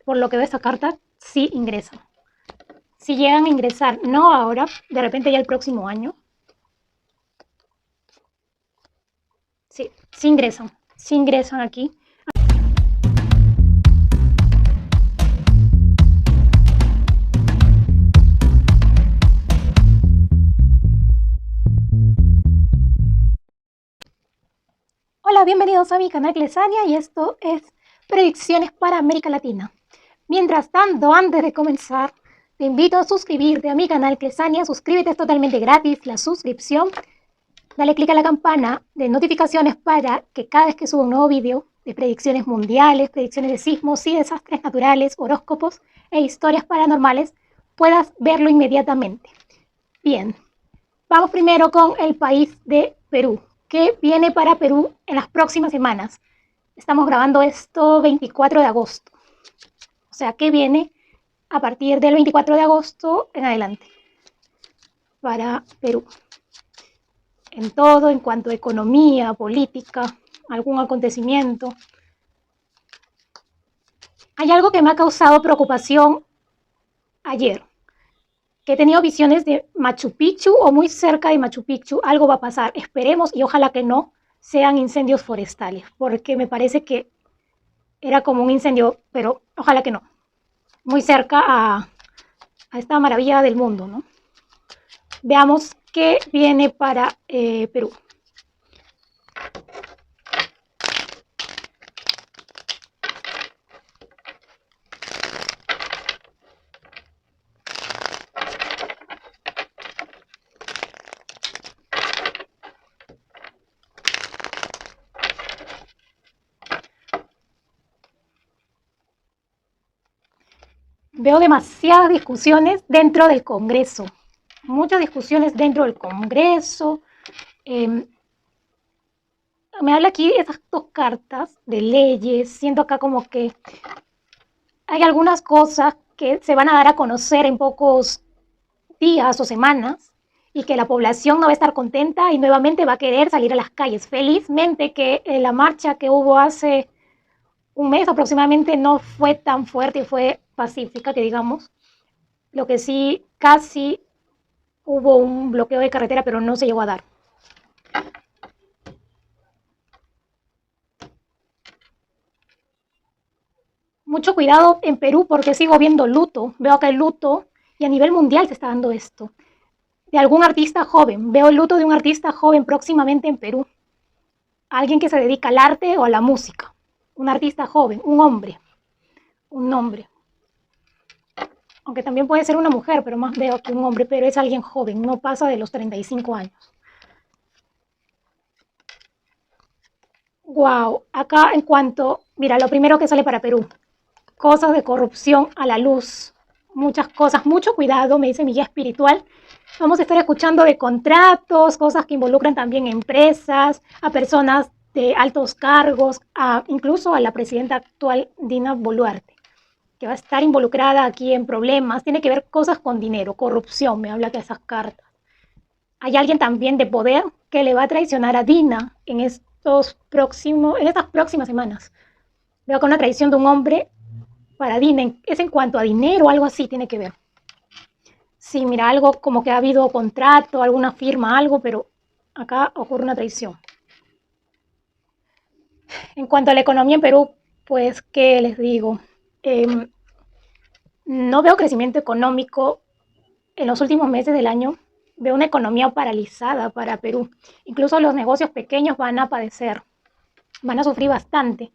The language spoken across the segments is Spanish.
por lo que veo esta carta, sí ingresan. Si llegan a ingresar, no ahora, de repente ya el próximo año. Sí ingresan aquí. Hola, bienvenidos a mi canal Clesania y esto es predicciones para América Latina. Mientras tanto, antes de comenzar, te invito a suscribirte a mi canal Clesania. Suscríbete, es totalmente gratis la suscripción. Dale click a la campana de notificaciones para que cada vez que suba un nuevo video de predicciones mundiales, predicciones de sismos y desastres naturales, horóscopos e historias paranormales, puedas verlo inmediatamente. Bien, vamos primero con el país de Perú. ¿Qué viene para Perú en las próximas semanas? Estamos grabando esto 24 de agosto. O sea, ¿qué viene a partir del 24 de agosto en adelante para Perú? En todo, en cuanto a economía, política, algún acontecimiento. Hay algo que me ha causado preocupación ayer, que he tenido visiones de Machu Picchu o muy cerca de Machu Picchu. Algo va a pasar, esperemos y ojalá que no sean incendios forestales, porque me parece que era como un incendio, pero ojalá que no, muy cerca a esta maravilla del mundo, ¿no? Veamos qué viene para Perú. Veo demasiadas discusiones dentro del Congreso, muchas discusiones dentro del Congreso. Me habla aquí esas dos cartas de leyes, siento acá como que hay algunas cosas que se van a dar a conocer en pocos días o semanas y que la población no va a estar contenta y nuevamente va a querer salir a las calles. Felizmente que la marcha que hubo hace un mes aproximadamente no fue tan fuerte y fue pacífica, que digamos. Lo que sí, casi hubo un bloqueo de carretera, pero no se llegó a dar. Mucho cuidado en Perú porque sigo viendo luto. Veo acá el luto y a nivel mundial se está dando esto. De algún artista joven. Veo el luto de un artista joven próximamente en Perú. Alguien que se dedica al arte o a la música. Un artista joven, un hombre. Un hombre. Aunque también puede ser una mujer, pero más veo que un hombre, pero es alguien joven, no pasa de los 35 años. Wow, acá en cuanto, mira, lo primero que sale para Perú, cosas de corrupción a la luz, muchas cosas, mucho cuidado, me dice mi guía espiritual. Vamos a estar escuchando de contratos, cosas que involucran también empresas, a personas de altos cargos, incluso a la presidenta actual, Dina Boluarte, que va a estar involucrada aquí en problemas, tiene que ver cosas con dinero, corrupción, me habla de esas cartas. Hay alguien también de poder que le va a traicionar a Dina en estas próximas semanas. Veo con una traición de un hombre para Dina, es en cuanto a dinero, algo así tiene que ver. Sí, mira, algo como que ha habido contrato, alguna firma, algo, pero acá ocurre una traición. En cuanto a la economía en Perú, pues, ¿qué les digo? No veo crecimiento económico en los últimos meses del año. Veo una economía paralizada para Perú. Incluso los negocios pequeños van a padecer, van a sufrir bastante.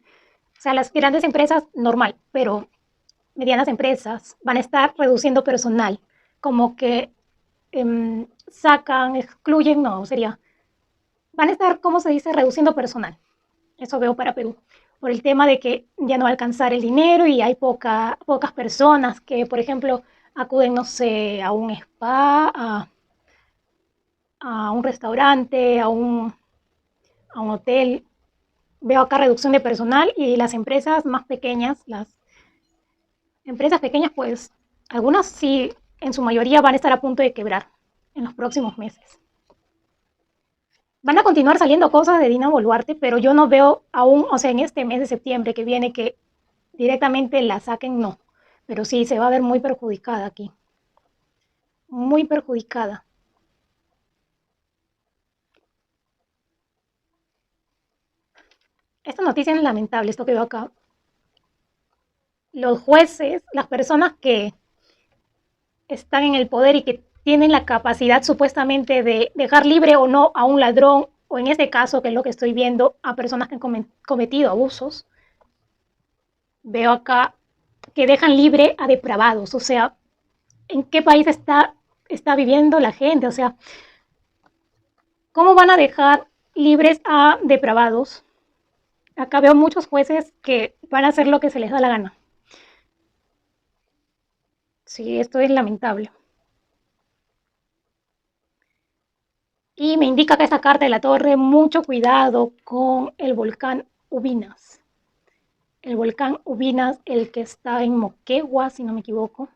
O sea, las grandes empresas, normal, pero medianas empresas van a estar reduciendo personal, como que sacan, excluyen, no, sería, van a estar, ¿cómo se dice?, reduciendo personal. Eso veo para Perú, por el tema de que ya no va a alcanzar el dinero y hay pocas personas que, por ejemplo, acuden, no sé, a un spa, a un restaurante, a un hotel. Veo acá reducción de personal y las empresas más pequeñas, las empresas pequeñas, pues algunas sí, en su mayoría van a estar a punto de quebrar en los próximos meses. Van a continuar saliendo cosas de Dina Boluarte, pero yo no veo aún, o sea, en este mes de septiembre que viene, que directamente la saquen, no. Pero sí, se va a ver muy perjudicada aquí. Muy perjudicada. Esta noticia es lamentable, esto que veo acá. Los jueces, las personas que están en el poder y que tienen la capacidad supuestamente de dejar libre o no a un ladrón, o en este caso, que es lo que estoy viendo, a personas que han cometido abusos, veo acá que dejan libre a depravados. O sea, ¿en qué país está viviendo la gente? O sea, ¿cómo van a dejar libres a depravados? Acá veo muchos jueces que van a hacer lo que se les da la gana. Sí, esto es lamentable. Y me indica que esta carta de la torre, mucho cuidado con el volcán Ubinas. El volcán Ubinas, el que está en Moquegua, si no me equivoco.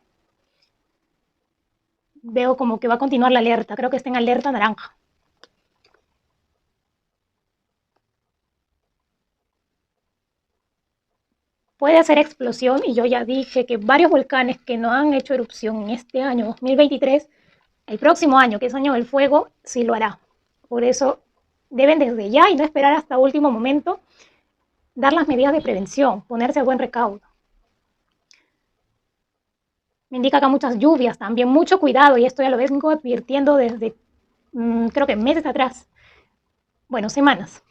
Veo como que va a continuar la alerta, creo que está en alerta naranja. Puede hacer explosión y yo ya dije que varios volcanes que no han hecho erupción en este año 2023, el próximo año, que es año del fuego, sí lo hará. Por eso deben desde ya y no esperar hasta último momento dar las medidas de prevención, ponerse a buen recaudo. Me indica acá muchas lluvias también, mucho cuidado, y esto ya lo vengo advirtiendo desde creo que meses atrás, bueno, semanas.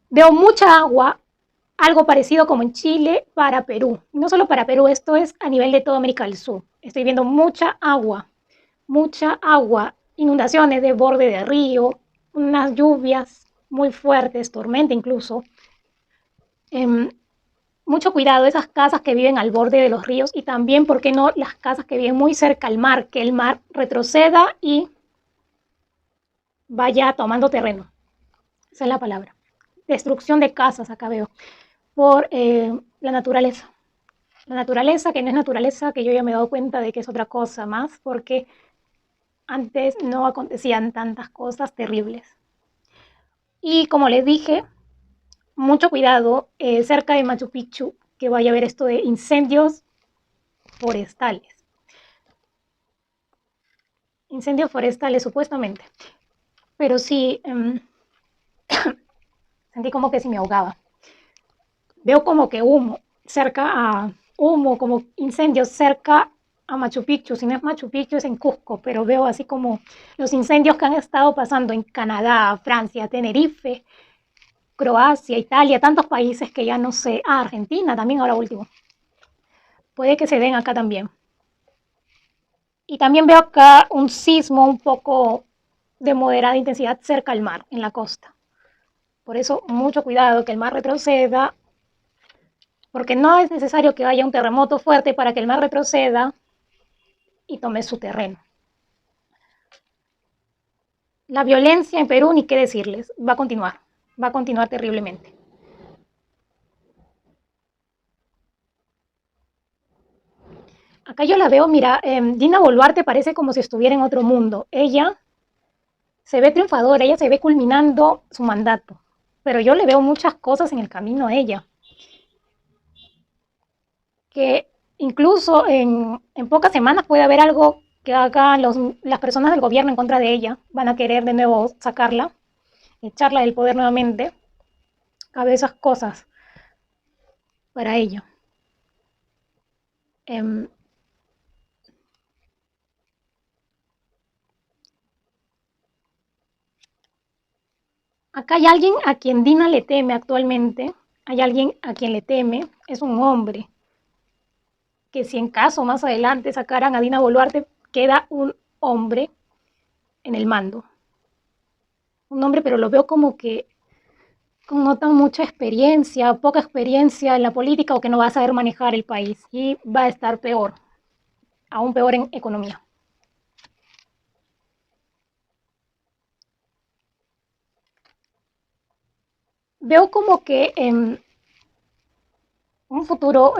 Veo mucha agua, algo parecido como en Chile para Perú. No solo para Perú, esto es a nivel de toda América del Sur. Estoy viendo mucha agua, inundaciones de borde de río, unas lluvias muy fuertes, tormenta incluso. Mucho cuidado esas casas que viven al borde de los ríos y también, ¿por qué no?, las casas que viven muy cerca al mar, que el mar retroceda y vaya tomando terreno. Esa es la palabra. Destrucción de casas, acá veo, por la naturaleza. La naturaleza, que no es naturaleza, que yo ya me he dado cuenta de que es otra cosa más, porque antes no acontecían tantas cosas terribles. Y como les dije, mucho cuidado cerca de Machu Picchu, que vaya a haber esto de incendios forestales. Incendios forestales, supuestamente. Pero sí, sentí como que si me ahogaba. Veo como que humo cerca a humo, como incendios cerca a Machu Picchu. Si no es Machu Picchu, es en Cusco, pero veo así como los incendios que han estado pasando en Canadá, Francia, Tenerife, Croacia, Italia, tantos países que ya no sé. Ah, Argentina también ahora último. Puede que se den acá también. Y también veo acá un sismo un poco de moderada intensidad cerca al mar, en la costa. Por eso, mucho cuidado que el mar retroceda, porque no es necesario que haya un terremoto fuerte para que el mar retroceda y tome su terreno. La violencia en Perú, ni qué decirles, va a continuar terriblemente. Acá yo la veo, mira, Dina Boluarte parece como si estuviera en otro mundo. Ella se ve triunfadora, ella se ve culminando su mandato, pero yo le veo muchas cosas en el camino a ella, que incluso en pocas semanas puede haber algo que hagan las personas del gobierno en contra de ella, van a querer de nuevo sacarla, echarla del poder nuevamente. Cabe esas cosas para ello. Acá hay alguien a quien Dina le teme actualmente, hay alguien a quien le teme, es un hombre, que si en caso más adelante sacaran a Dina Boluarte, queda un hombre en el mando. Un hombre, pero lo veo como que con no tan mucha experiencia, poca experiencia en la política, o que no va a saber manejar el país y va a estar peor, aún peor en economía. Veo como que en un futuro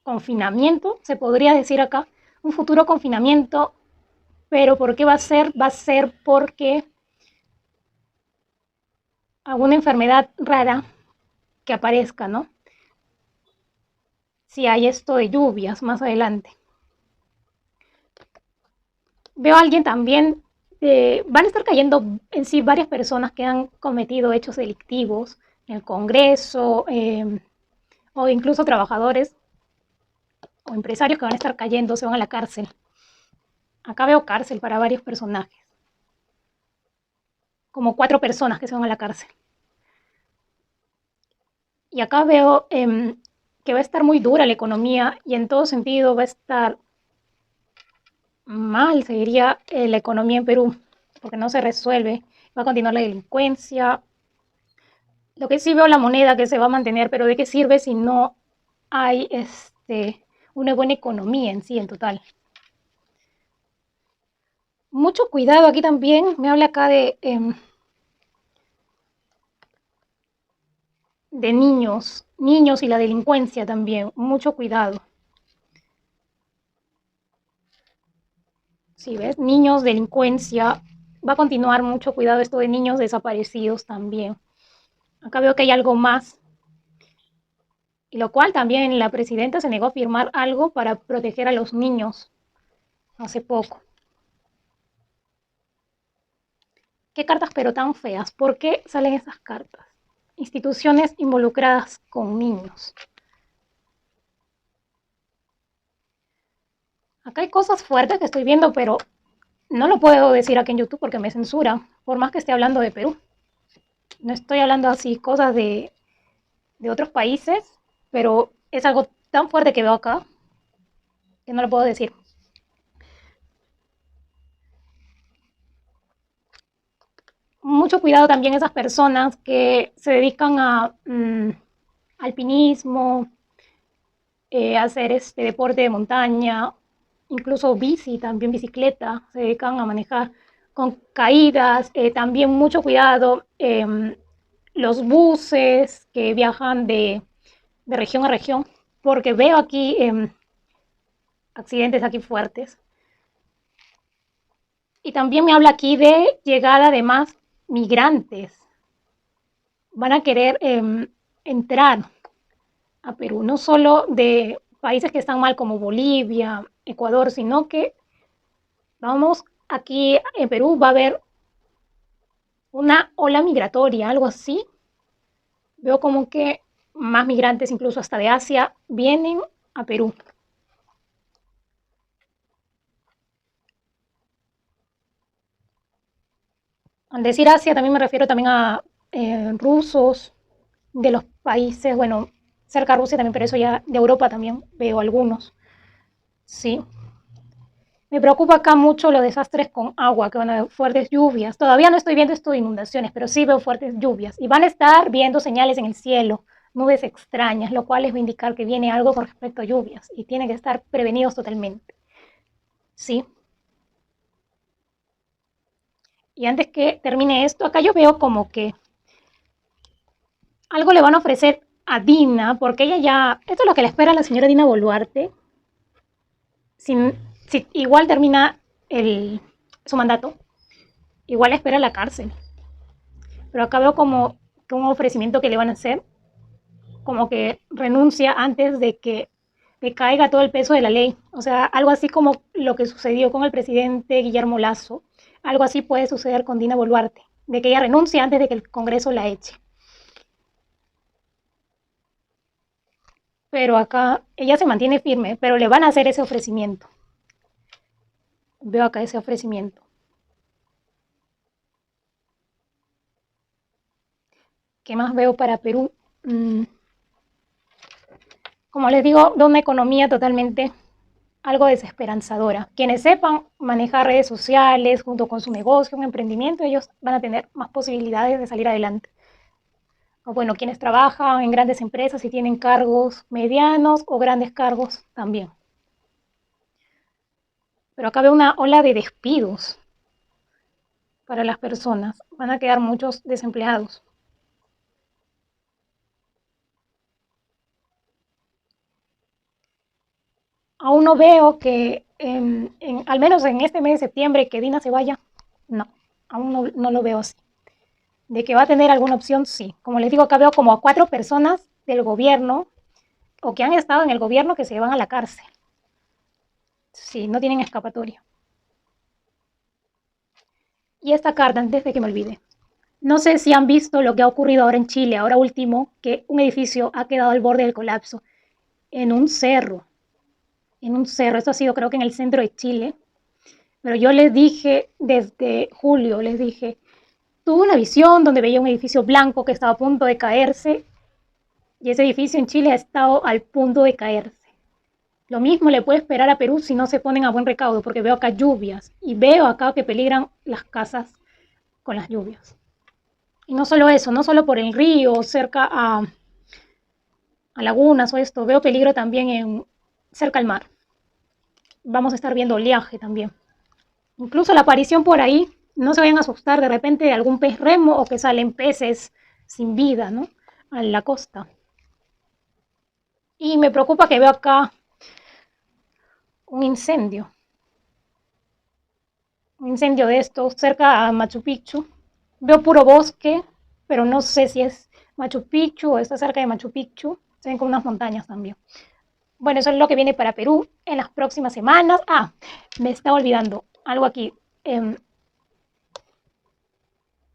confinamiento, se podría decir acá, un futuro confinamiento, pero ¿por qué va a ser? Va a ser porque alguna enfermedad rara que aparezca, ¿no? si hay esto de lluvias más adelante. Veo a alguien también, van a estar cayendo en sí varias personas que han cometido hechos delictivos en el Congreso, o incluso trabajadores o empresarios que van a estar cayendo, se van a la cárcel. Acá veo cárcel para varios personajes, como 4 personas que se van a la cárcel. Y acá veo que va a estar muy dura la economía y en todo sentido va a estar mal, seguiría la economía en Perú, porque no se resuelve, va a continuar la delincuencia. Lo que sí veo la moneda que se va a mantener, pero ¿de qué sirve si no hay una buena economía en sí, en total? Mucho cuidado aquí también, me habla acá de niños y la delincuencia también, mucho cuidado. Si ves, niños, delincuencia, va a continuar mucho cuidado esto de niños desaparecidos también. Acá veo que hay algo más, y lo cual también la presidenta se negó a firmar algo para proteger a los niños hace poco. ¿Qué cartas pero tan feas? ¿Por qué salen esas cartas? Instituciones involucradas con niños. Acá hay cosas fuertes que estoy viendo, pero no lo puedo decir aquí en YouTube porque me censura, por más que esté hablando de Perú. No estoy hablando así cosas de otros países, pero es algo tan fuerte que veo acá que no lo puedo decir. Mucho cuidado también esas personas que se dedican a alpinismo, hacer este deporte de montaña, incluso bici, también bicicleta, se dedican a manejar con caídas, también mucho cuidado, los buses que viajan de región a región, porque veo aquí accidentes aquí fuertes. Y también me habla aquí de llegada de más migrantes. Van a querer entrar a Perú, no solo de países que están mal como Bolivia, Ecuador, sino que vamos, aquí en Perú va a haber una ola migratoria, algo así. Veo como que más migrantes, incluso hasta de Asia, vienen a Perú. Al decir Asia también me refiero también a rusos de los países, bueno, cerca de Rusia también, pero eso ya de Europa también veo algunos. Sí. Me preocupa acá mucho los desastres con agua, que van a haber fuertes lluvias. Todavía no estoy viendo esto de inundaciones, pero sí veo fuertes lluvias. Y van a estar viendo señales en el cielo, nubes extrañas, lo cual les va a indicar que viene algo con respecto a lluvias y tienen que estar prevenidos totalmente. Sí. Y antes que termine esto, acá yo veo como que algo le van a ofrecer a Dina, porque ella ya, esto es lo que le espera a la señora Dina Boluarte, si igual termina su mandato, igual espera la cárcel. Pero acá veo como que un ofrecimiento que le van a hacer, como que renuncia antes de que le caiga todo el peso de la ley. O sea, algo así como lo que sucedió con el presidente Guillermo Lazo, algo así puede suceder con Dina Boluarte, de que ella renuncia antes de que el Congreso la eche. Pero acá ella se mantiene firme, pero le van a hacer ese ofrecimiento. Veo acá ese ofrecimiento. ¿Qué más veo para Perú? Como les digo, de una economía totalmente algo desesperanzadora. Quienes sepan manejar redes sociales junto con su negocio, un emprendimiento, ellos van a tener más posibilidades de salir adelante. O bueno, quienes trabajan en grandes empresas y tienen cargos medianos o grandes cargos también. Pero acá veo una ola de despidos para las personas. Van a quedar muchos desempleados. Aún no veo que, al menos en este mes de septiembre, que Dina se vaya. No, aún no lo veo así. De que va a tener alguna opción, sí. Como les digo, acá veo como a 4 personas del gobierno o que han estado en el gobierno que se van a la cárcel. Sí, no tienen escapatoria. Y esta carta, antes de que me olvide, no sé si han visto lo que ha ocurrido ahora en Chile, ahora último, que un edificio ha quedado al borde del colapso en un cerro. En un cerro, esto ha sido creo que en el centro de Chile. Pero yo les dije desde julio, les dije, tuve una visión donde veía un edificio blanco que estaba a punto de caerse y ese edificio en Chile ha estado al punto de caerse. Lo mismo le puede esperar a Perú si no se ponen a buen recaudo, porque veo acá lluvias y veo acá que peligran las casas con las lluvias. Y no solo eso, no solo por el río, cerca a lagunas o esto, veo peligro también cerca al mar. Vamos a estar viendo oleaje también. Incluso la aparición por ahí, no se vayan a asustar de repente de algún pez remo o que salen peces sin vida, ¿no? A la costa. Y me preocupa que veo acá un incendio de estos cerca a Machu Picchu. Veo puro bosque, pero no sé si es Machu Picchu o está cerca de Machu Picchu. Se ven como unas montañas también. Bueno, eso es lo que viene para Perú en las próximas semanas. Ah, me estaba olvidando algo aquí.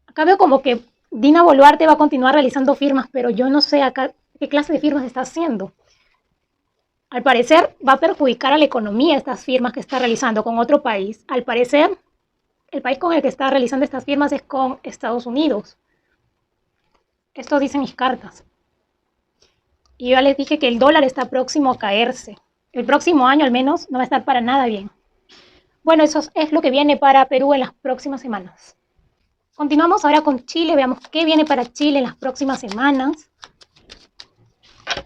Acá veo como que Dina Boluarte va a continuar realizando firmas, pero yo no sé acá qué clase de firmas está haciendo. Al parecer va a perjudicar a la economía estas firmas que está realizando con otro país. Al parecer, el país con el que está realizando estas firmas es con Estados Unidos. Esto dicen mis cartas. Y yo ya les dije que el dólar está próximo a caerse. El próximo año al menos no va a estar para nada bien. Bueno, eso es lo que viene para Perú en las próximas semanas. Continuamos ahora con Chile, veamos qué viene para Chile en las próximas semanas.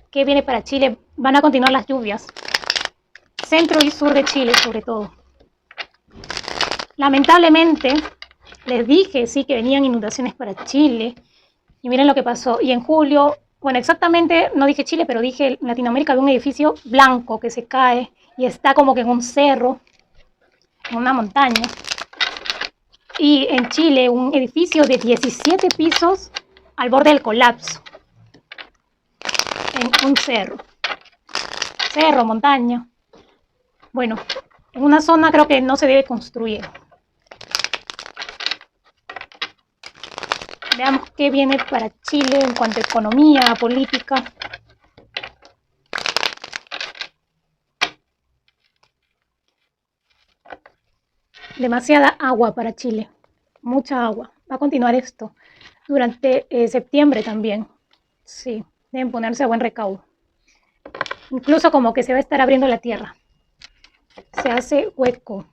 ¿Qué viene para Chile? Van a continuar las lluvias. Centro y sur de Chile, sobre todo. Lamentablemente, les dije, sí, que venían inundaciones para Chile. Y miren lo que pasó. Y en julio, bueno, exactamente, no dije Chile, pero dije en Latinoamérica, había un edificio blanco que se cae y está como que en un cerro, en una montaña. Y en Chile, un edificio de 17 pisos al borde del colapso. En un cerro. Cerro, montaña. Bueno, en una zona creo que no se debe construir. Veamos qué viene para Chile en cuanto a economía, política. Demasiada agua para Chile. Mucha agua. Va a continuar esto durante septiembre también. Sí, deben ponerse a buen recaudo. Incluso como que se va a estar abriendo la tierra. Se hace hueco.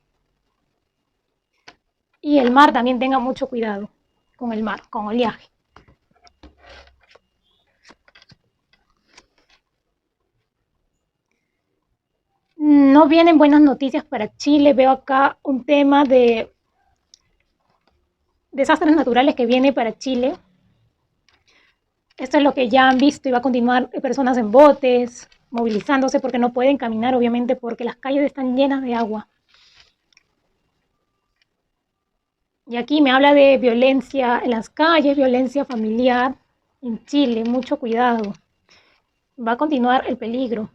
Y el mar también tenga mucho cuidado con el mar, con oleaje. No vienen buenas noticias para Chile. Veo acá un tema de desastres naturales que viene para Chile. Esto es lo que ya han visto y va a continuar personas en botes, movilizándose porque no pueden caminar, obviamente, porque las calles están llenas de agua. Y aquí me habla de violencia en las calles, violencia familiar en Chile, mucho cuidado. Va a continuar el peligro.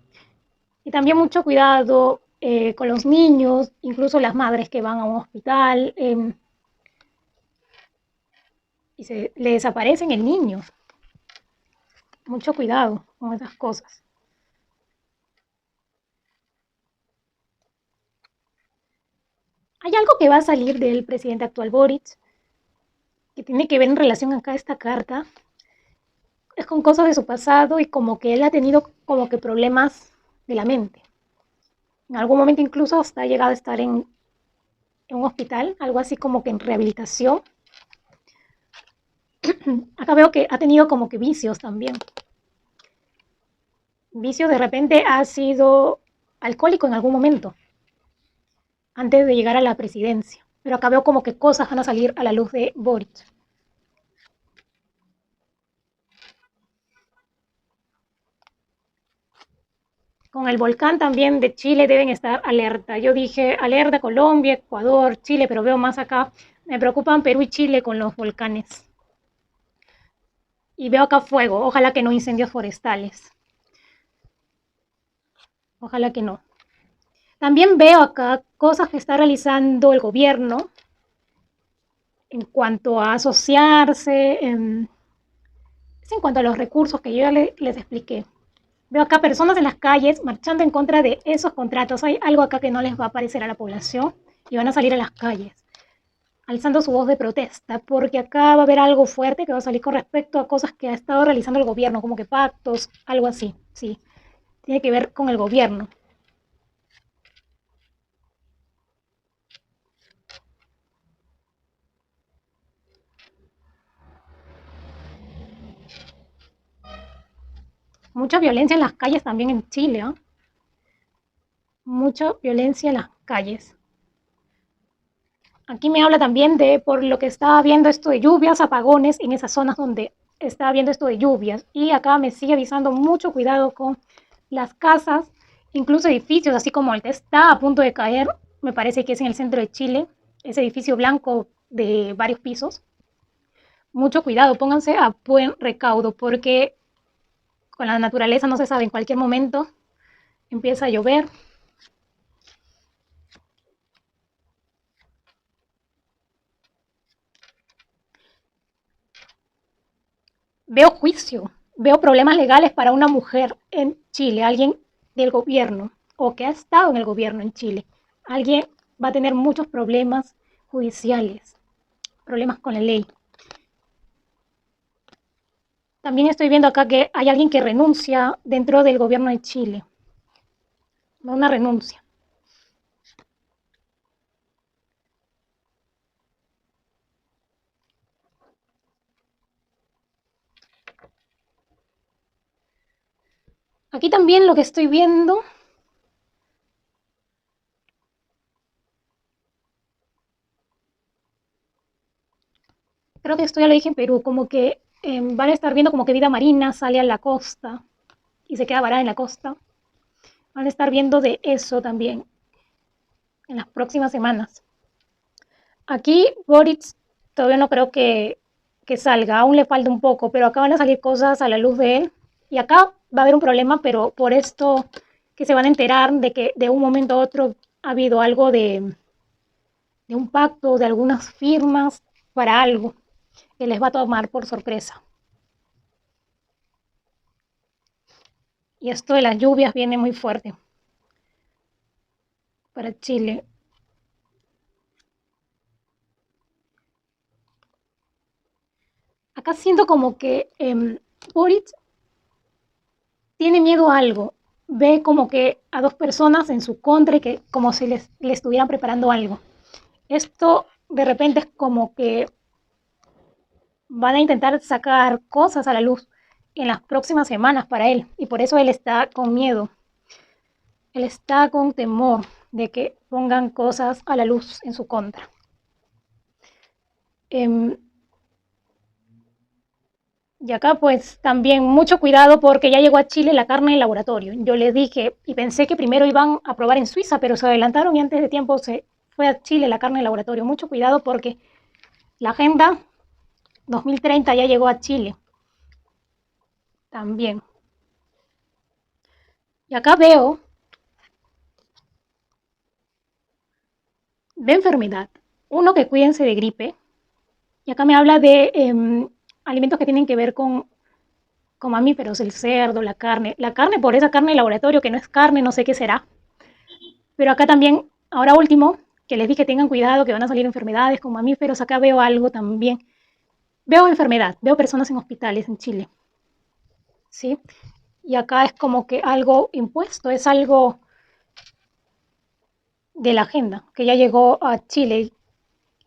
Y también mucho cuidado con los niños, incluso las madres que van a un hospital y le desaparecen el niño. Mucho cuidado con esas cosas. Hay algo que va a salir del presidente actual Boric, que tiene que ver en relación acá a esta carta, es con cosas de su pasado y como que él ha tenido como que problemas de la mente. En algún momento incluso hasta ha llegado a estar en un hospital, algo así como que en rehabilitación. Acá veo que ha tenido como que vicios también. Vicios, de repente ha sido alcohólico en algún momento, antes de llegar a la presidencia. Pero acá veo como que cosas van a salir a la luz de Boric. Con el volcán también de Chile deben estar alerta. Yo dije alerta Colombia, Ecuador, Chile, pero veo más acá. Me preocupan Perú y Chile con los volcanes. Y veo acá fuego, ojalá que no incendios forestales. Ojalá que no. También veo acá cosas que está realizando el gobierno en cuanto a asociarse, es en cuanto a los recursos que yo ya les expliqué. Veo acá personas en las calles marchando en contra de esos contratos. Hay algo acá que no les va a parecer a la población y van a salir a las calles, alzando su voz de protesta, porque acá va a haber algo fuerte que va a salir con respecto a cosas que ha estado realizando el gobierno, como que pactos, algo así, sí, tiene que ver con el gobierno. Mucha violencia en las calles también en Chile, ¿eh? Mucha violencia en las calles. Aquí me habla también de por lo que estaba viendo esto de lluvias, apagones en esas zonas donde estaba viendo esto de lluvias. Y acá me sigue avisando mucho cuidado con las casas, incluso edificios, así como el que está a punto de caer, me parece que es en el centro de Chile, ese edificio blanco de varios pisos. Mucho cuidado, pónganse a buen recaudo porque con la naturaleza no se sabe, en cualquier momento empieza a llover. Veo juicio, veo problemas legales para una mujer en Chile, alguien del gobierno o que ha estado en el gobierno en Chile. Alguien va a tener muchos problemas judiciales, problemas con la ley. También estoy viendo acá que hay alguien que renuncia dentro del gobierno de Chile. Una renuncia. Aquí también lo que estoy viendo, creo que esto ya lo dije en Perú, como que van a estar viendo como que vida marina sale a la costa y se queda varada en la costa. Van a estar viendo de eso también en las próximas semanas. Aquí Boric todavía no creo que salga, aún le falta un poco, pero acá van a salir cosas a la luz de él. Y acá va a haber un problema, pero por esto que se van a enterar de que de un momento a otro ha habido algo de un pacto, de algunas firmas para algo que les va a tomar por sorpresa. Y esto de las lluvias viene muy fuerte para Chile. Acá siento como que Boric tiene miedo a algo, ve como que a dos personas en su contra y que como si le estuvieran preparando algo. Esto de repente es como que van a intentar sacar cosas a la luz en las próximas semanas para él y por eso él está con miedo, él está con temor de que pongan cosas a la luz en su contra. Eh, y acá pues también mucho cuidado porque ya llegó a Chile la carne de laboratorio. Yo les dije y pensé que primero iban a probar en Suiza, pero se adelantaron y antes de tiempo se fue a Chile la carne de laboratorio. Mucho cuidado porque la agenda 2030 ya llegó a Chile también. Y acá veo enfermedad. Uno, que cuídense de gripe. Y acá me habla de alimentos que tienen que ver con mamíferos, el cerdo, la carne. La carne, por esa carne de laboratorio, que no es carne, no sé qué será. Pero acá también, ahora último, que les dije tengan cuidado, que van a salir enfermedades con mamíferos. Acá veo algo también. Veo enfermedad, veo personas en hospitales en Chile. ¿Sí? Y acá es como que algo impuesto, es algo de la agenda, que ya llegó a Chile.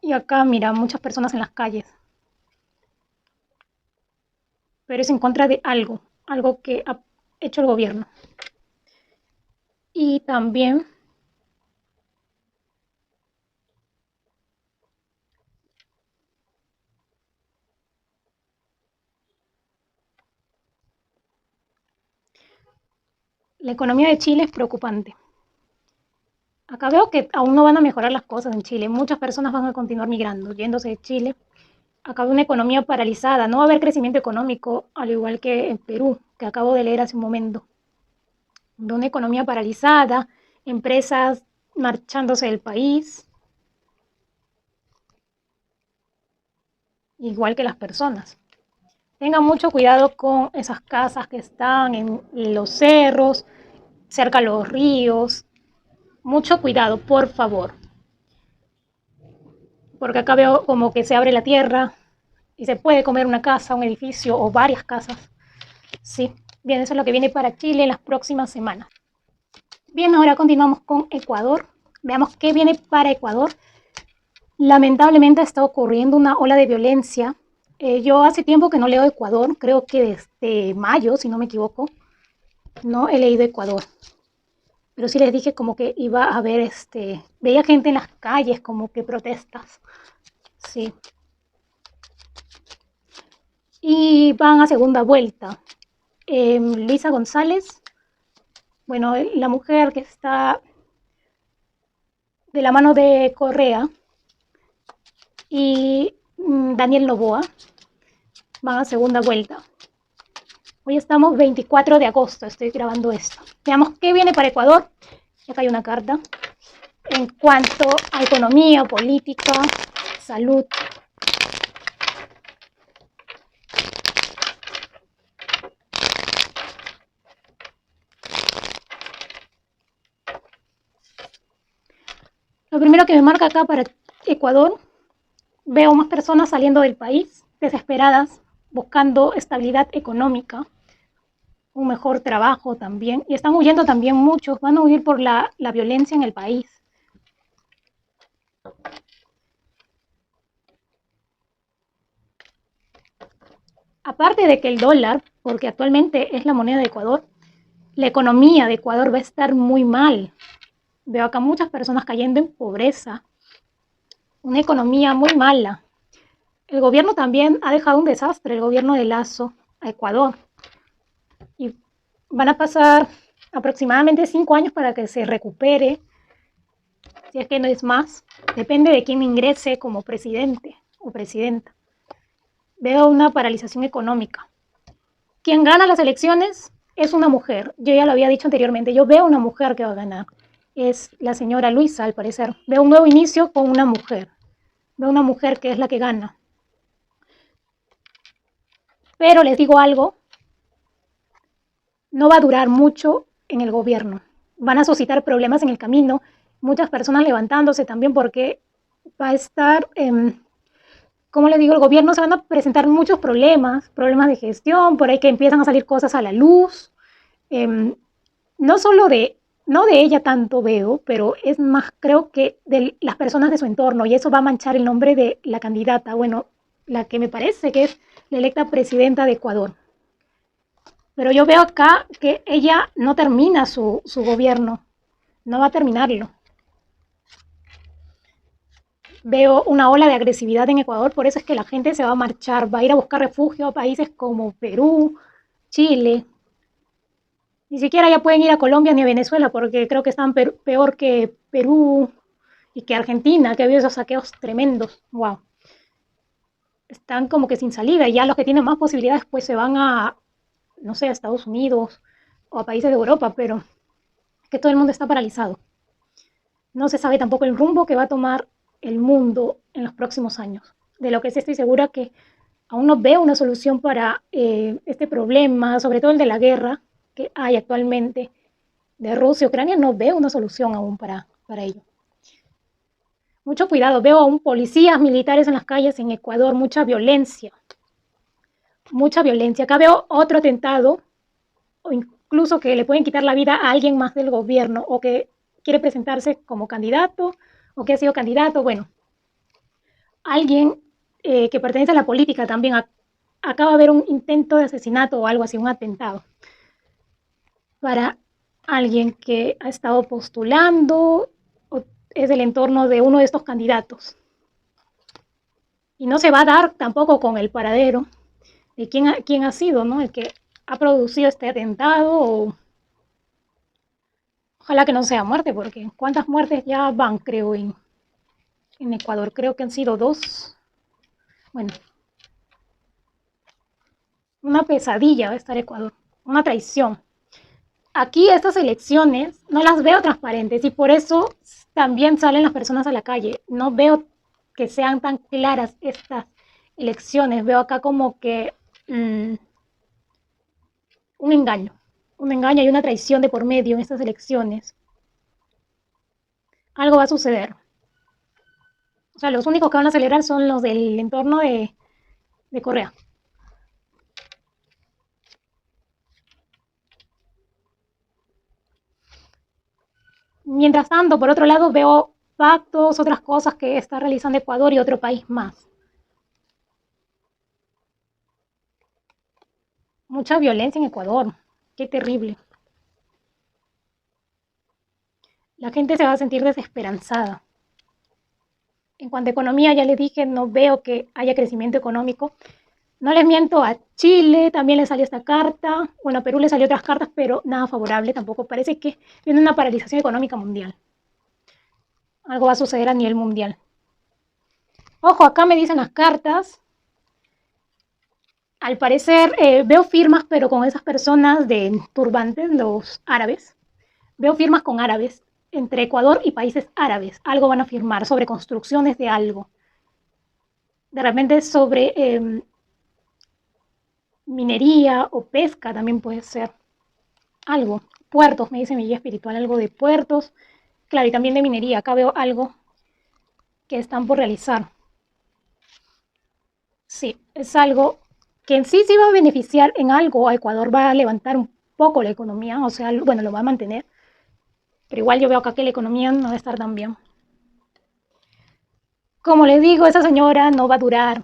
Y acá, mira, muchas personas en las calles. Pero es en contra de algo, algo que ha hecho el gobierno. Y también la economía de Chile es preocupante. Acá veo que aún no van a mejorar las cosas en Chile. Muchas personas van a continuar migrando, yéndose de Chile. Acá veo una economía paralizada. No va a haber crecimiento económico, al igual que en Perú, que acabo de leer hace un momento. de una economía paralizada, empresas marchándose del país, igual que las personas. Tengan mucho cuidado con esas casas que están en los cerros, cerca de los ríos. Mucho cuidado, por favor. Porque acá veo como que se abre la tierra y se puede comer una casa, un edificio o varias casas. Sí, bien, eso es lo que viene para Chile en las próximas semanas. Bien, ahora continuamos con Ecuador. Veamos qué viene para Ecuador. Lamentablemente está ocurriendo una ola de violencia. Yo hace tiempo que no leo Ecuador, creo que desde mayo, si no me equivoco, no he leído Ecuador. Pero sí les dije como que iba a haber, veía gente en las calles como que protestas. Sí. Y van a segunda vuelta. Luisa González, bueno, la mujer que está de la mano de Correa, y Daniel Noboa van a segunda vuelta. Hoy estamos 24 de agosto, estoy grabando esto. Veamos qué viene para Ecuador. Acá hay una carta. En cuanto a economía, política, salud. Lo primero que me marca acá para Ecuador, veo más personas saliendo del país, desesperadas, buscando estabilidad económica, un mejor trabajo también. Y están huyendo también muchos, van a huir por la violencia en el país. Aparte de que el dólar, porque actualmente es la moneda de Ecuador, la economía de Ecuador va a estar muy mal. Veo acá muchas personas cayendo en pobreza, una economía muy mala. El gobierno también ha dejado un desastre, el gobierno de Lazo a Ecuador. Y van a pasar aproximadamente 5 años para que se recupere, si es que no es más. Depende de quién ingrese como presidente o presidenta. Veo una paralización económica. Quien gana las elecciones es una mujer. Yo ya lo había dicho anteriormente, yo veo una mujer que va a ganar. Es la señora Luisa, al parecer. Veo un nuevo inicio con una mujer. Veo una mujer que es la que gana. Pero les digo algo, no va a durar mucho en el gobierno. Van a suscitar problemas en el camino, muchas personas levantándose también porque va a estar, como les digo, el gobierno se van a presentar muchos problemas, problemas de gestión, por ahí que empiezan a salir cosas a la luz. No solo no de ella tanto veo, pero es más, creo que de las personas de su entorno, y eso va a manchar el nombre de la candidata, bueno, la que me parece que es la electa presidenta de Ecuador. Pero yo veo acá que ella no termina su gobierno, no va a terminarlo. Veo una ola de agresividad en Ecuador, por eso es que la gente se va a marchar, va a ir a buscar refugio a países como Perú, Chile. Ni siquiera ya pueden ir a Colombia ni a Venezuela porque creo que están peor que Perú y que Argentina, que ha habido esos saqueos tremendos. Wow. Están como que sin salida y ya los que tienen más posibilidades pues se van a, no sé, a Estados Unidos o a países de Europa, pero es que todo el mundo está paralizado. No se sabe tampoco el rumbo que va a tomar el mundo en los próximos años. De lo que sí estoy segura que aún no veo una solución para este problema, sobre todo el de la guerra que hay actualmente de Rusia y Ucrania, no veo una solución aún para ello. Mucho cuidado, veo aún policías militares en las calles en Ecuador, mucha violencia. Mucha violencia. Acá veo otro atentado, o incluso que le pueden quitar la vida a alguien más del gobierno, o que quiere presentarse como candidato, o que ha sido candidato. Bueno, alguien que pertenece a la política también acaba de haber un intento de asesinato o algo así, un atentado para alguien que ha estado postulando o es del entorno de uno de estos candidatos. Y no se va a dar tampoco con el paradero de quién ha sido, ¿no? El que ha producido este atentado. Ojalá que no sea muerte, porque ¿cuántas muertes ya van, creo, en Ecuador? Creo que han sido 2. Bueno, una pesadilla va a estar Ecuador, una traición. aquí estas elecciones no las veo transparentes y por eso también salen las personas a la calle. No veo que sean tan claras estas elecciones. Veo acá como que un engaño y una traición de por medio en estas elecciones. Algo va a suceder. O sea, los únicos que van a celebrar son los del entorno de Correa. Mientras tanto, por otro lado, veo pactos, otras cosas que está realizando Ecuador y otro país más. Mucha violencia en Ecuador. Qué terrible. La gente se va a sentir desesperanzada. En cuanto a economía, ya les dije, no veo que haya crecimiento económico. No les miento, a Chile también le salió esta carta. Bueno, a Perú le salió otras cartas, pero nada favorable tampoco. Parece que viene una paralización económica mundial. Algo va a suceder a nivel mundial. Ojo, acá me dicen las cartas. Al parecer veo firmas, pero con esas personas de turbantes, los árabes. Veo firmas con árabes, entre Ecuador y países árabes. Algo van a firmar sobre construcciones de algo. De repente sobre minería o pesca también puede ser. Algo. Puertos, me dice mi guía espiritual, algo de puertos. Claro, y también de minería. Acá veo algo que están por realizar. Sí, es algo que en sí va a beneficiar en algo a Ecuador, va a levantar un poco la economía, o sea, bueno, lo va a mantener, pero igual yo veo acá que la economía no va a estar tan bien. Como les digo, esa señora no va a durar,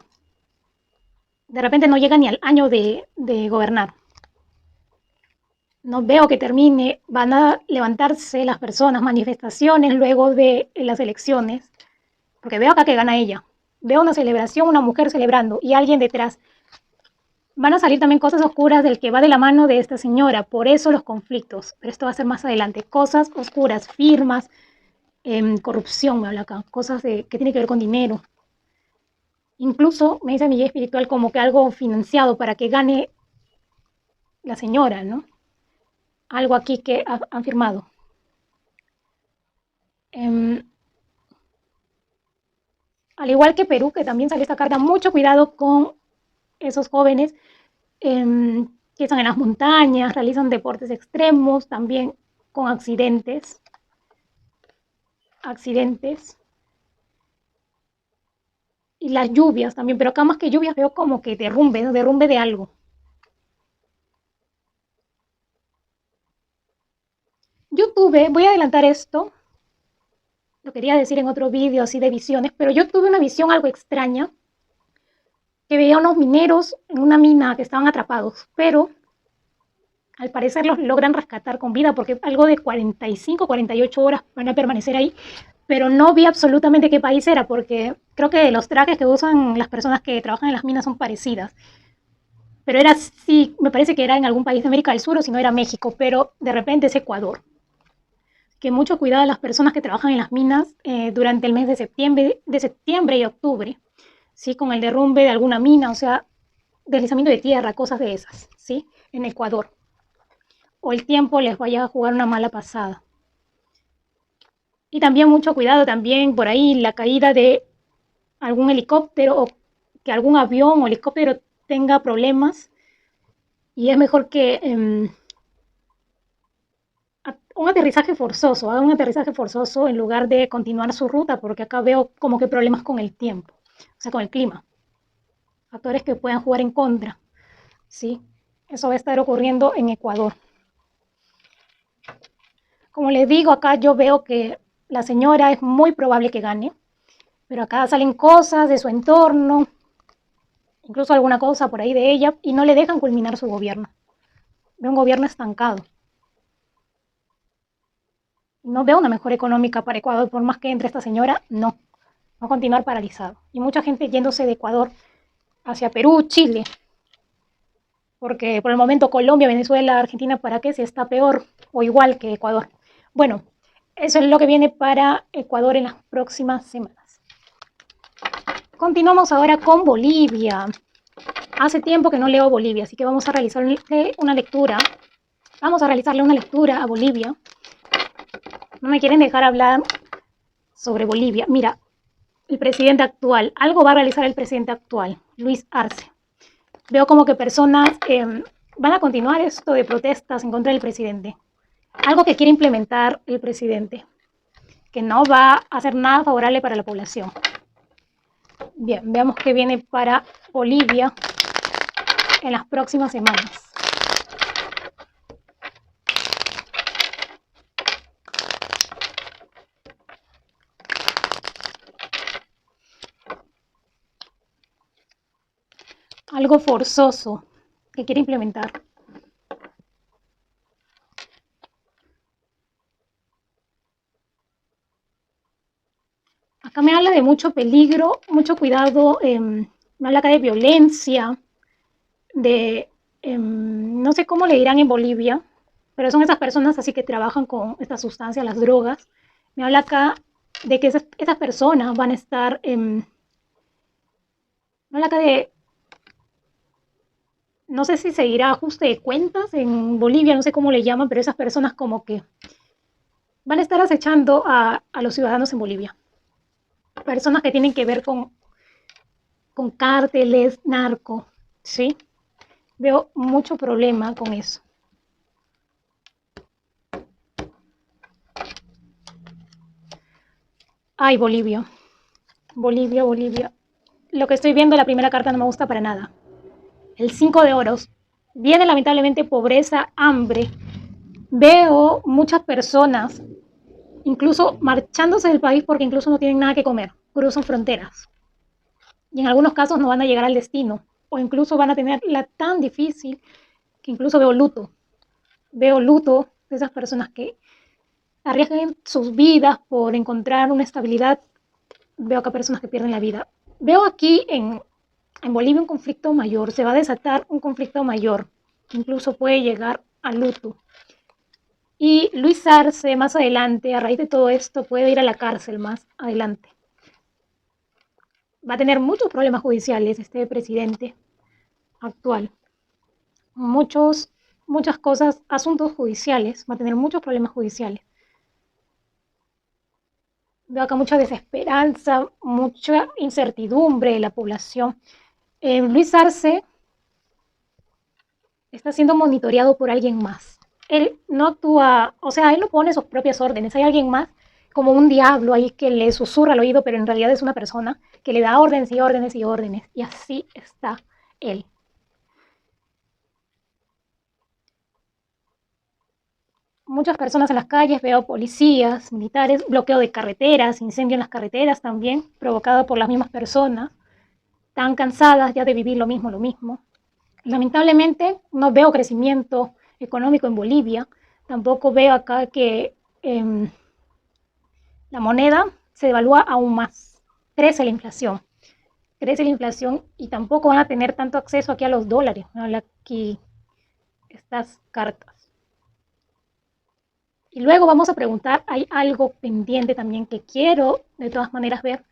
de repente no llega ni al año de gobernar. No veo que termine, van a levantarse las personas, manifestaciones luego de las elecciones, porque veo acá que gana ella. Veo una celebración, una mujer celebrando y alguien detrás. Van a salir también cosas oscuras del que va de la mano de esta señora, por eso los conflictos, pero esto va a ser más adelante. Cosas oscuras, firmas, corrupción, me habla acá, cosas que tienen que ver con dinero. Incluso me dice mi guía espiritual como que algo financiado para que gane la señora, ¿no? Algo aquí que han firmado. Al igual que Perú, que también sale esta carta, mucho cuidado con esos jóvenes que están en las montañas, realizan deportes extremos, también con accidentes. Y las lluvias también, pero acá más que lluvias veo como que derrumbe de algo. Yo tuve, voy a adelantar esto, lo quería decir en otro vídeo así de visiones, pero yo tuve una visión algo extraña, que veía unos mineros en una mina que estaban atrapados, pero al parecer los logran rescatar con vida porque algo de 45, 48 horas van a permanecer ahí, pero no vi absolutamente qué país era porque creo que los trajes que usan las personas que trabajan en las minas son parecidas. Pero era, sí, me parece que era en algún país de América del Sur o si no era México, pero de repente es Ecuador. Que mucho cuidado a las personas que trabajan en las minas durante el mes de septiembre y octubre, ¿sí? Con el derrumbe de alguna mina, o sea, deslizamiento de tierra, cosas de esas, ¿sí? En Ecuador. O el tiempo les vaya a jugar una mala pasada. Y también mucho cuidado también por ahí la caída de algún helicóptero o que algún avión o helicóptero tenga problemas y es mejor que un aterrizaje forzoso, haga un aterrizaje forzoso en lugar de continuar su ruta, porque acá veo como que problemas con el tiempo, o sea, con el clima, factores que puedan jugar en contra, ¿sí? Eso va a estar ocurriendo en Ecuador. Como les digo, acá yo veo que la señora es muy probable que gane, pero acá salen cosas de su entorno, incluso alguna cosa por ahí de ella, y no le dejan culminar su gobierno. Veo un gobierno estancado. No veo una mejora económica para Ecuador, por más que entre esta señora, no. Va a continuar paralizado. Y mucha gente yéndose de Ecuador hacia Perú, Chile, porque por el momento Colombia, Venezuela, Argentina, ¿para qué? Si está peor o igual que Ecuador. Bueno, eso es lo que viene para Ecuador en las próximas semanas. Continuamos ahora con Bolivia. Hace tiempo que no leo Bolivia, así que vamos a realizar una lectura Vamos a realizarle una lectura a Bolivia. No me quieren dejar hablar sobre Bolivia. Mira, el presidente actual, algo va a realizar el presidente actual, Luis Arce. Veo como que personas van a continuar esto de protestas en contra del presidente. Algo que quiere implementar el presidente, que no va a hacer nada favorable para la población. Bien, veamos qué viene para Bolivia en las próximas semanas. Algo forzoso que quiere implementar. Acá me habla de mucho peligro, mucho cuidado, me habla acá de violencia, de, no sé cómo le dirán en Bolivia, pero son esas personas así que trabajan con estas sustancias, las drogas. Me habla acá de que esas personas van a estar, me habla acá de, no sé si se dirá ajuste de cuentas en Bolivia, no sé cómo le llaman, pero esas personas como que van a estar acechando a los ciudadanos en Bolivia. Personas que tienen que ver con cárteles, narco, ¿sí? Veo mucho problema con eso. Ay, Bolivia. Bolivia, Bolivia. Lo que estoy viendo, la primera carta no me gusta para nada. El 5 de oros. Viene lamentablemente pobreza, hambre. Veo muchas personas incluso marchándose del país porque incluso no tienen nada que comer. Cruzan fronteras. Y en algunos casos no van a llegar al destino. O incluso van a tenerla tan difícil que incluso veo luto. Veo luto de esas personas que arriesgan sus vidas por encontrar una estabilidad. Veo acá personas que pierden la vida. Veo aquí en Bolivia un conflicto mayor, se va a desatar un conflicto mayor, que incluso puede llegar al luto. Y Luis Arce más adelante, a raíz de todo esto, puede ir a la cárcel más adelante. Va a tener muchos problemas judiciales este presidente actual. Muchas cosas, asuntos judiciales, va a tener muchos problemas judiciales. Veo acá mucha desesperanza, mucha incertidumbre de la población. Luis Arce está siendo monitoreado por alguien más. Él no actúa, o sea, él no pone sus propias órdenes. Hay alguien más, como un diablo ahí que le susurra al oído, pero en realidad es una persona que le da órdenes y órdenes y órdenes. Y así está él. Muchas personas en las calles, veo policías, militares, bloqueo de carreteras, incendio en las carreteras también, provocado por las mismas personas, tan cansadas ya de vivir lo mismo, lo mismo. Lamentablemente no veo crecimiento económico en Bolivia, tampoco veo acá que la moneda se devalúa aún más, crece la inflación y tampoco van a tener tanto acceso aquí a los dólares, ¿no? Aquí estas cartas. Y luego vamos a preguntar, hay algo pendiente también que quiero de todas maneras ver,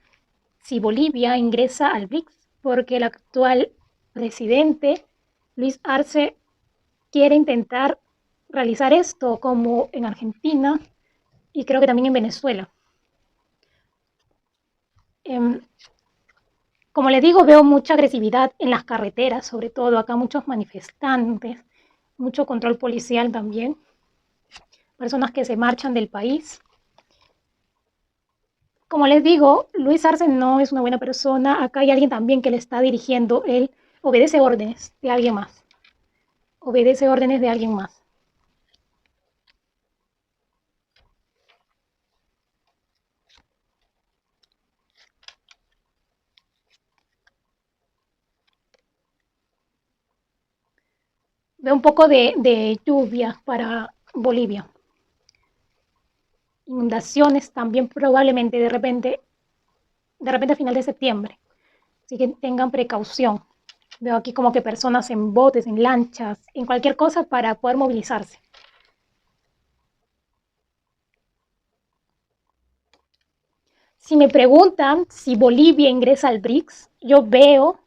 si Bolivia ingresa al BRICS, porque el actual presidente, Luis Arce, quiere intentar realizar esto como en Argentina y creo que también en Venezuela. Como les digo, veo mucha agresividad en las carreteras, sobre todo acá muchos manifestantes, mucho control policial también, personas que se marchan del país. Como les digo, Luis Arce no es una buena persona, acá hay alguien también que le está dirigiendo, él obedece órdenes de alguien más, obedece órdenes de alguien más. Veo un poco de lluvia para Bolivia. Inundaciones también probablemente de repente a final de septiembre. Así que tengan precaución. Veo aquí como que personas en botes, en lanchas, en cualquier cosa para poder movilizarse. Si me preguntan si Bolivia ingresa al BRICS, yo veo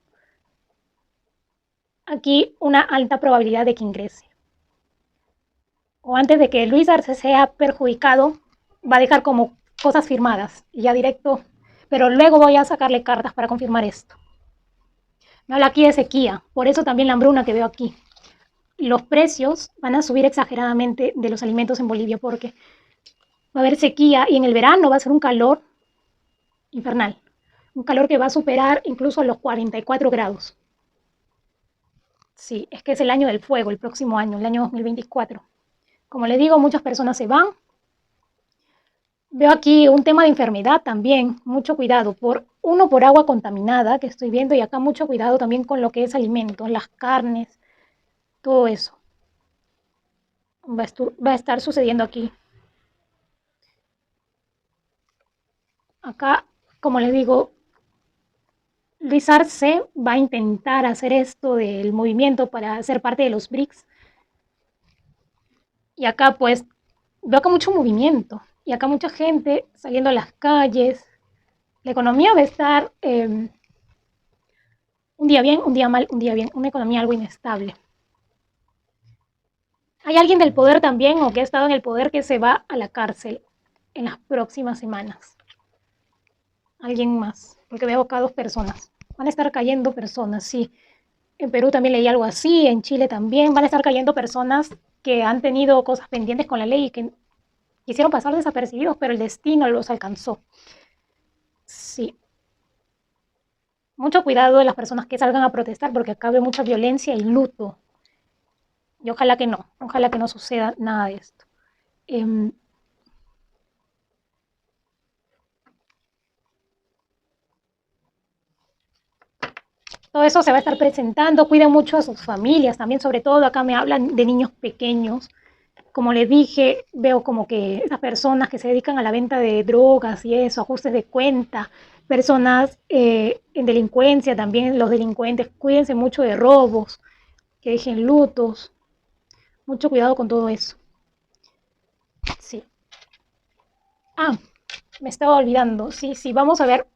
aquí una alta probabilidad de que ingrese. o antes de que Luis Arce sea perjudicado, va a dejar como cosas firmadas y ya directo, pero luego voy a sacarle cartas para confirmar esto. Me habla aquí de sequía, por eso también la hambruna que veo aquí. Los precios van a subir exageradamente de los alimentos en Bolivia porque va a haber sequía y en el verano va a ser un calor infernal. Un calor que va a superar incluso los 44 grados. Sí, es que es el año del fuego, el próximo año, el año 2024. Como les digo, muchas personas se van. Veo aquí un tema de enfermedad también, mucho cuidado. Por agua contaminada que estoy viendo y acá mucho cuidado también con lo que es alimentos, las carnes, todo eso. Va a estar sucediendo aquí. Acá, como les digo, Luis Arce va a intentar hacer esto del movimiento para ser parte de los BRICS. Y acá pues veo acá mucho movimiento y acá mucha gente saliendo a las calles. La economía va a estar un día bien, un día mal, un día bien, una economía algo inestable. Hay alguien del poder también o que ha estado en el poder que se va a la cárcel en las próximas semanas. Alguien más, porque veo acá 2 personas. Van a estar cayendo personas, sí. En Perú también leí algo así, en Chile también. Van a estar cayendo personas que han tenido cosas pendientes con la ley y que quisieron pasar desapercibidos, pero el destino los alcanzó. Sí. Mucho cuidado de las personas que salgan a protestar porque acá veo mucha violencia y luto. Y ojalá que no suceda nada de esto. Eh, Todo eso se va a estar presentando. Cuiden mucho a sus familias también, sobre todo acá me hablan de niños pequeños. Como les dije, veo como que esas personas que se dedican a la venta de drogas y eso, ajustes de cuenta, personas en delincuencia también, los delincuentes, cuídense mucho de robos, que dejen lutos, mucho cuidado con todo eso. Sí. Ah, me estaba olvidando. Sí, sí, vamos a ver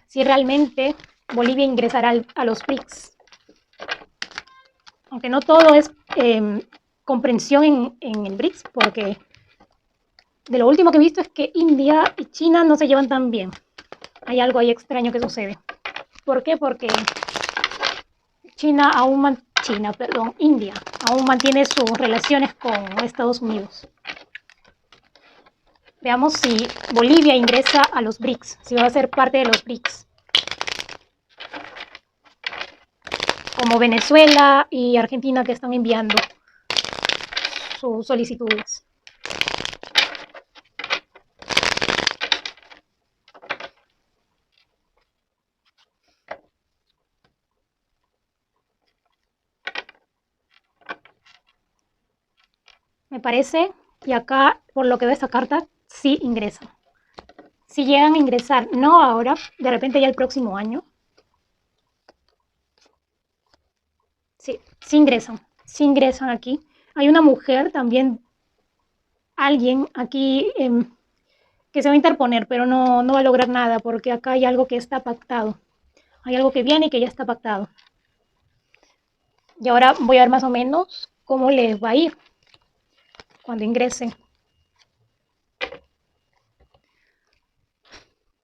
si realmente Bolivia ingresará a los BRICS. Aunque no todo es comprensión en el BRICS, porque de lo último que he visto es que India y China no se llevan tan bien. Hay algo ahí extraño que sucede. ¿Por qué? Porque India aún mantiene sus relaciones con Estados Unidos. Veamos si Bolivia ingresa a los BRICS, si va a ser parte de los BRICS. Como Venezuela y Argentina que están enviando sus solicitudes. Me parece, y acá, por lo que veo esta carta, sí ingresan. Si llegan a ingresar, no ahora, de repente ya el próximo año. Sí, sí ingresan aquí. Hay una mujer también, alguien aquí que se va a interponer, pero no va a lograr nada porque acá hay algo que está pactado. Hay algo que viene y que ya está pactado. Y ahora voy a ver más o menos cómo les va a ir cuando ingresen.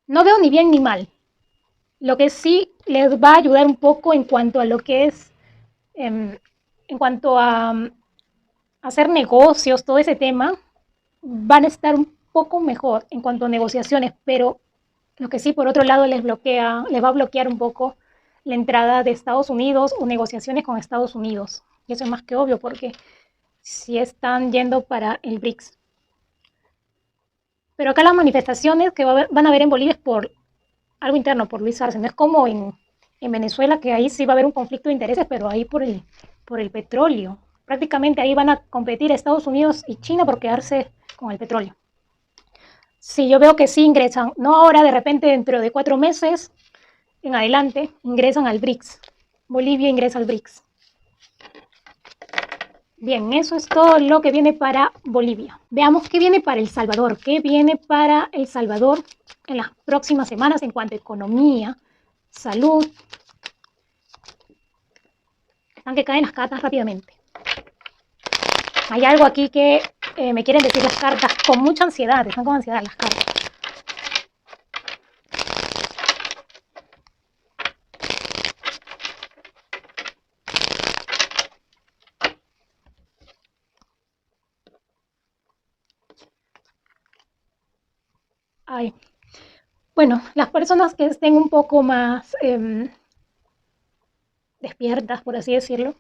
No veo ni bien ni mal. Lo que sí les va a ayudar un poco en cuanto a lo que es, en cuanto a hacer negocios, todo ese tema, van a estar un poco mejor en cuanto a negociaciones, pero lo que sí, por otro lado, les va a bloquear un poco la entrada de Estados Unidos o negociaciones con Estados Unidos. Y eso es más que obvio porque si están yendo para el BRICS. Pero acá las manifestaciones que van a haber en Bolivia es por algo interno, por Luis Arce. No es como en Venezuela, que ahí sí va a haber un conflicto de intereses, pero ahí por el petróleo. Prácticamente ahí van a competir Estados Unidos y China por quedarse con el petróleo. Sí, yo veo que sí ingresan, no ahora, de repente dentro de 4 meses en adelante, ingresan al BRICS. Bolivia ingresa al BRICS. Bien, eso es todo lo que viene para Bolivia. Veamos qué viene para El Salvador. ¿Qué viene para El Salvador en las próximas semanas en cuanto a economía, salud? Están que caen las cartas rápidamente. Hay algo aquí que me quieren decir las cartas con mucha ansiedad, están con ansiedad las cartas. Ay. Bueno, las personas que estén un poco más despiertas, por así decirlo,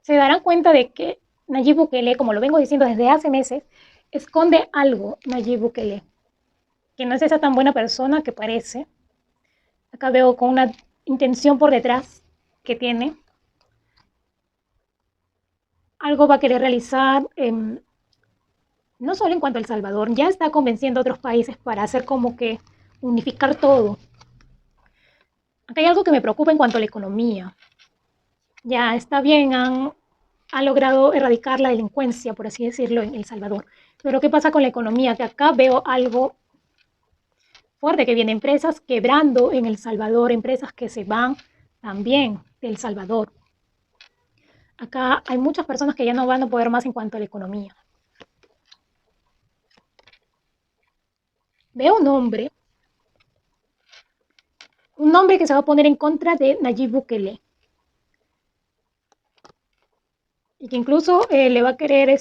se darán cuenta de que Nayib Bukele, como lo vengo diciendo desde hace meses, esconde algo, Nayib Bukele, que no es esa tan buena persona que parece. Acá veo con una intención por detrás que tiene. Algo va a querer realizar, no solo en cuanto a El Salvador, ya está convenciendo a otros países para hacer como que unificar todo. Acá hay algo que me preocupa en cuanto a la economía. Ya está bien, han logrado erradicar la delincuencia, por así decirlo, en El Salvador. Pero ¿qué pasa con la economía? Que acá veo algo fuerte, que viene empresas quebrando en El Salvador, empresas que se van también de El Salvador. Acá hay muchas personas que ya no van a poder más en cuanto a la economía. Veo un hombre que se va a poner en contra de Nayib Bukele. Y que incluso le va a querer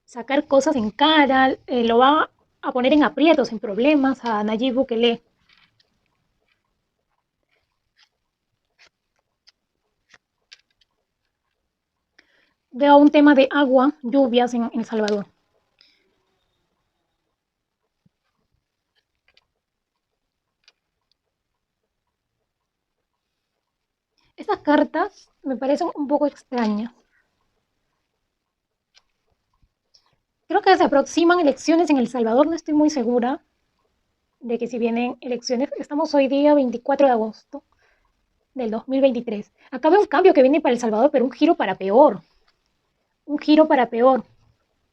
sacar cosas en cara, lo va a poner en aprietos, en problemas a Nayib Bukele. Veo un tema de agua, lluvias en El Salvador. Estas cartas me parecen un poco extrañas. Creo que se aproximan elecciones en El Salvador, no estoy muy segura de que si vienen elecciones, estamos hoy día 24 de agosto del 2023. Acá veo un cambio que viene para El Salvador, pero un giro para peor. Un giro para peor.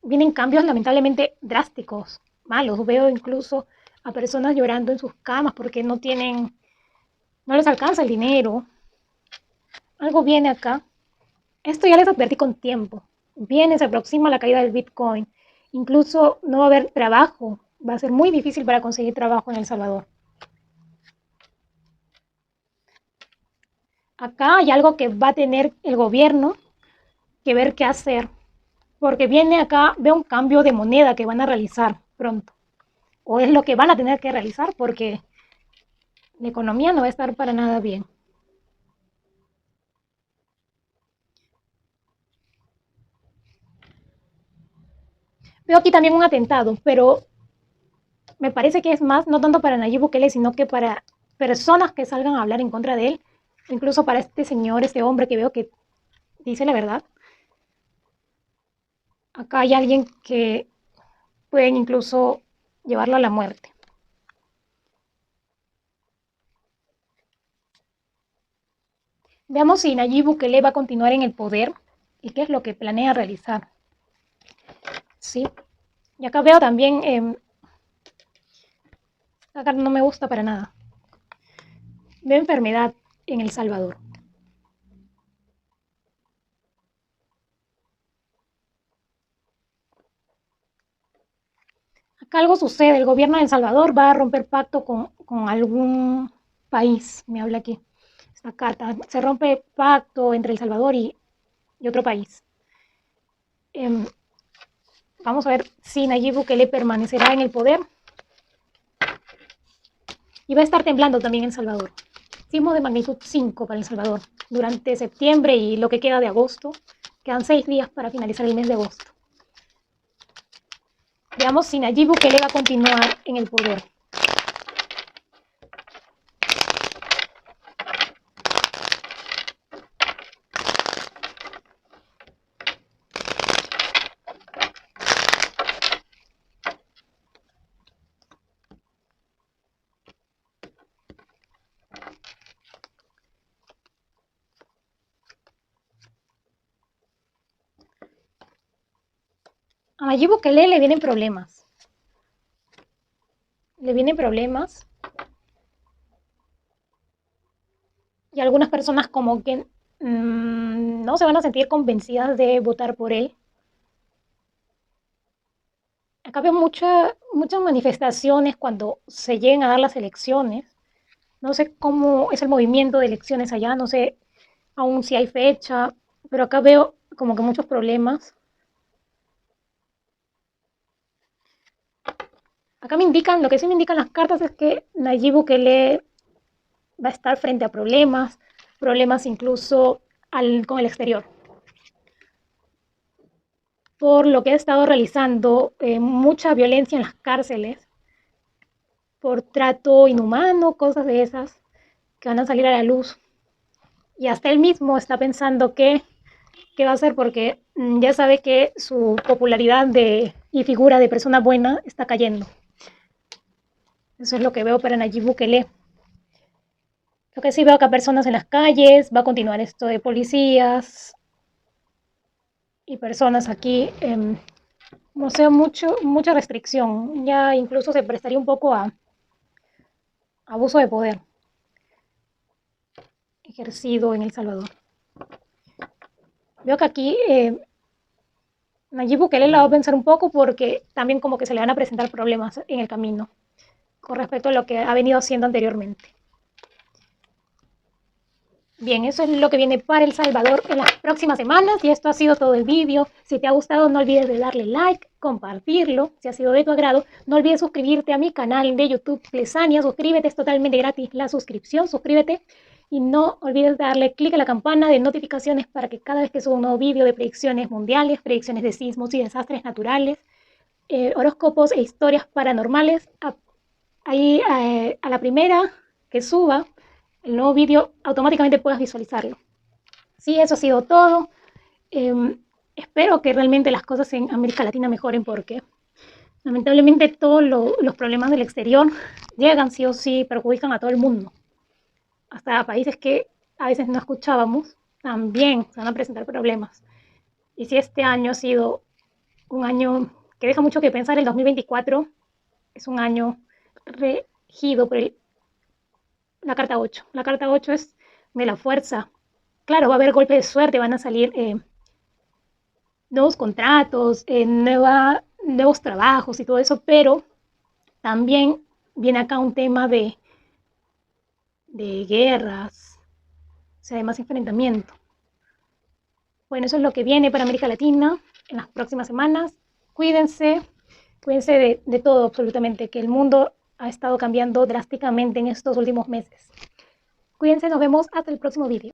Vienen cambios lamentablemente drásticos, malos. Veo incluso a personas llorando en sus camas porque no les alcanza el dinero. Algo viene acá. Esto ya les advertí con tiempo. Viene, se aproxima la caída del Bitcoin. Incluso no va a haber trabajo. Va a ser muy difícil para conseguir trabajo en El Salvador. Acá hay algo que va a tener el gobierno que ver qué hacer. Porque viene acá, veo un cambio de moneda que van a realizar pronto. O es lo que van a tener que realizar porque la economía no va a estar para nada bien. Veo aquí también un atentado, pero me parece que es más, no tanto para Nayib Bukele, sino que para personas que salgan a hablar en contra de él, incluso para este señor, este hombre que veo que dice la verdad. Acá hay alguien que pueden incluso llevarlo a la muerte. Veamos si Nayib Bukele va a continuar en el poder y qué es lo que planea realizar. Sí. Y acá veo también, acá no me gusta para nada. Veo enfermedad en El Salvador. Acá algo sucede, el gobierno de El Salvador va a romper pacto con algún país, me habla aquí esta carta. Se rompe pacto entre El Salvador y otro país. Eh, Vamos a ver si Nayib Bukele permanecerá en el poder. Y va a estar temblando también en El Salvador. Sismo de magnitud 5 para El Salvador durante septiembre y lo que queda de agosto. Quedan 6 días para finalizar el mes de agosto. Veamos si Nayib Bukele va a continuar en el poder. A Nayib Bukele le vienen problemas. Le vienen problemas. Y algunas personas como que no se van a sentir convencidas de votar por él. Acá veo muchas manifestaciones cuando se lleguen a dar las elecciones. No sé cómo es el movimiento de elecciones allá, no sé aún si hay fecha, pero acá veo como que muchos problemas. Acá me indican, lo que sí me indican las cartas es que Nayib Bukele va a estar frente a problemas incluso con el exterior, por lo que ha estado realizando mucha violencia en las cárceles, por trato inhumano, cosas de esas que van a salir a la luz. Y hasta él mismo está pensando qué va a hacer porque ya sabe que su popularidad y figura de persona buena está cayendo. Eso es lo que veo para Nayib Bukele. Lo que sí veo acá personas en las calles, va a continuar esto de policías y personas aquí, no sé, mucha restricción. Ya incluso se prestaría un poco a abuso de poder ejercido en El Salvador. Veo que aquí Nayib Bukele la va a pensar un poco porque también como que se le van a presentar problemas en el camino con respecto a lo que ha venido haciendo anteriormente. Bien, eso es lo que viene para El Salvador en las próximas semanas y esto ha sido todo el vídeo. Si te ha gustado no olvides de darle like, compartirlo, si ha sido de tu agrado. No olvides suscribirte a mi canal de YouTube Clesania, suscríbete, es totalmente gratis la suscripción, suscríbete. Y no olvides darle clic a la campana de notificaciones para que cada vez que suba un nuevo vídeo de predicciones mundiales, predicciones de sismos y desastres naturales, horóscopos e historias paranormales, ahí a la primera que suba el nuevo vídeo automáticamente puedas visualizarlo. Sí, eso ha sido todo. Espero que realmente las cosas en América Latina mejoren porque lamentablemente todos los problemas del exterior llegan sí o sí, perjudican a todo el mundo. Hasta a países que a veces no escuchábamos, también se van a presentar problemas. Y si este año ha sido un año que deja mucho que pensar, el 2024 es un año regido por la carta 8. La carta 8 es de la fuerza. Claro, va a haber golpes de suerte, van a salir nuevos contratos, nuevos trabajos y todo eso, pero también viene acá un tema de guerras, o sea, de más enfrentamiento. Bueno, eso es lo que viene para América Latina en las próximas semanas. Cuídense, cuídense de todo absolutamente, que el mundo ha estado cambiando drásticamente en estos últimos meses. Cuídense, nos vemos hasta el próximo vídeo.